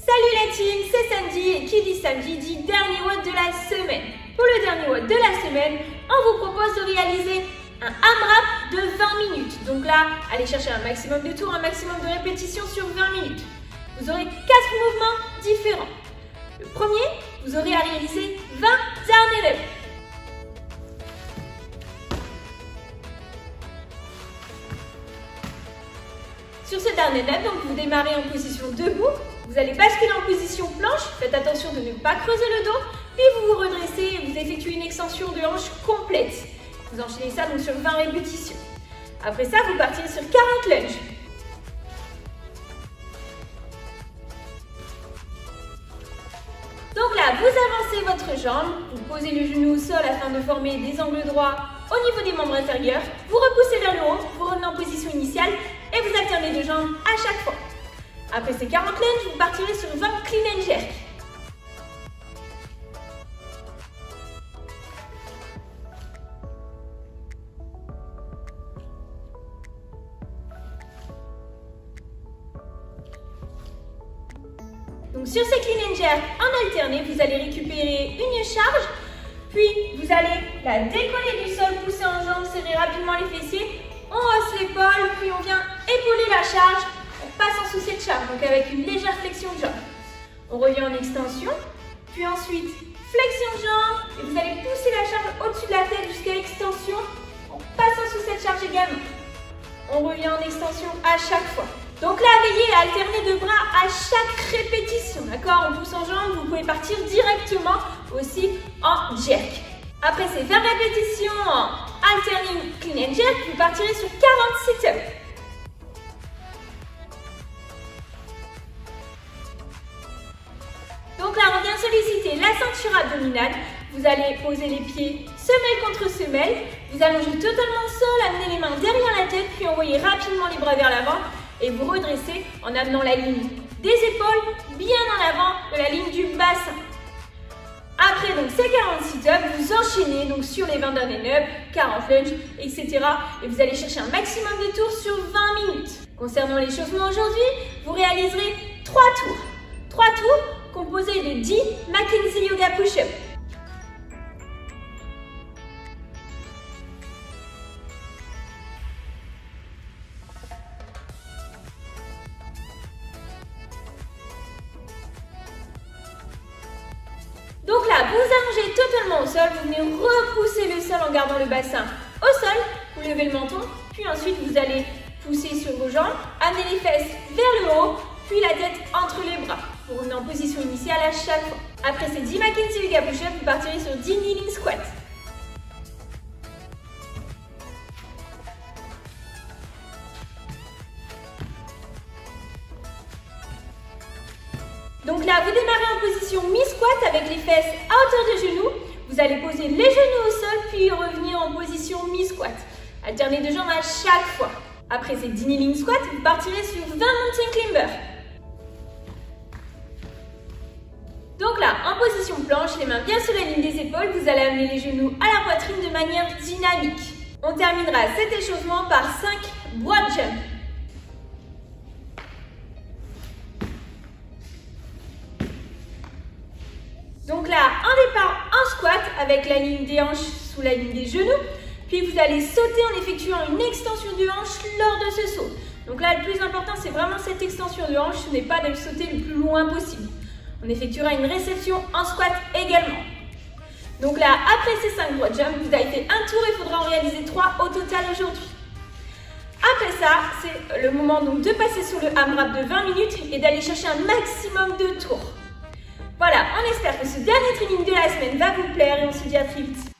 Salut la team, c'est samedi et qui dit samedi dit dernier WOD de la semaine. Pour le dernier WOD de la semaine, on vous propose de réaliser un AMRAP de 20 minutes. Donc là, allez chercher un maximum de tours, un maximum de répétitions sur 20 minutes. Vous aurez 4 mouvements différents. Le premier, vous aurez à réaliser 20 down and up. Sur ce down and up, donc vous démarrez en position debout. Vous allez basculer en position planche, faites attention de ne pas creuser le dos, puis vous vous redressez et vous effectuez une extension de hanche complète. Vous enchaînez ça donc sur 20 répétitions. Après ça, vous partirez sur 40 lunges. Donc là, vous avancez votre jambe, vous posez le genou au sol afin de former des angles droits au niveau des membres inférieurs, vous repoussez vers le haut, vous revenez en position initiale et vous alternez de jambes à chaque fois. Après ces 40 lunges, vous partirez sur 20 clean and jerk. Donc sur ces clean and jerk en alterné, vous allez récupérer une charge, puis vous allez la décoller du sol, pousser en jambe, serrer rapidement les fessiers, on hausse l'épaule, puis on vient épauler la charge. On passe en sous cette charge, donc avec une légère flexion de jambe. On revient en extension, puis ensuite flexion de jambe, et vous allez pousser la charge au-dessus de la tête jusqu'à extension. On passe en sous cette charge également. On revient en extension à chaque fois. Donc là, veillez à alterner de bras à chaque répétition, d'accord? On pousse en jambe, vous pouvez partir directement aussi en jerk. Après ces 20 répétitions en alterning clean and jerk, vous partirez sur 40 sit-ups. Donc là, on vient solliciter la ceinture abdominale. Vous allez poser les pieds semelle contre semelle. Vous allongez totalement le sol, amenez les mains derrière la tête, puis envoyez rapidement les bras vers l'avant et vous redressez en amenant la ligne des épaules bien en avant de la ligne du bassin. Après donc ces 40 sit-ups, vous enchaînez donc sur les 20 down and up, 40 lunges, etc. Et vous allez chercher un maximum de tours sur 20 minutes. Concernant l'échauffement aujourd'hui, vous réaliserez 3 tours. 3 tours composés de 10 McKenzie Yoga Push-Up. Donc là, vous allongez totalement au sol, vous venez repousser le sol en gardant le bassin au sol, vous levez le menton, puis ensuite vous allez pousser sur vos jambes, amener les fesses vers le haut, puis la tête entre les bras. Vous revenez en position initiale à chaque fois. Après ces 10 McKenzie Yoga Push-Up, vous partirez sur 10 kneeling squats. Donc là, vous démarrez en position mi-squat avec les fesses à hauteur de genoux. Vous allez poser les genoux au sol, puis revenir en position mi-squat. Alternez de jambes à chaque fois. Après ces 10 kneeling squats, vous partirez sur 20 mountain climbers. Donc là, en position planche, les mains bien sur la ligne des épaules, vous allez amener les genoux à la poitrine de manière dynamique. On terminera cet échauffement par 5 broad jumps. Donc là, un départ en squat avec la ligne des hanches sous la ligne des genoux. Puis vous allez sauter en effectuant une extension de hanche lors de ce saut. Donc là, le plus important, c'est vraiment cette extension de hanche, ce n'est pas de sauter le plus loin possible. On effectuera une réception en squat également. Donc là, après ces 5 broad jumps, vous avez fait un tour, il faudra en réaliser 3 au total aujourd'hui. Après ça, c'est le moment donc de passer sur le AMRAP de 20 minutes et d'aller chercher un maximum de tours. Voilà, on espère que ce dernier training de la semaine va vous plaire et on se dit à très vite.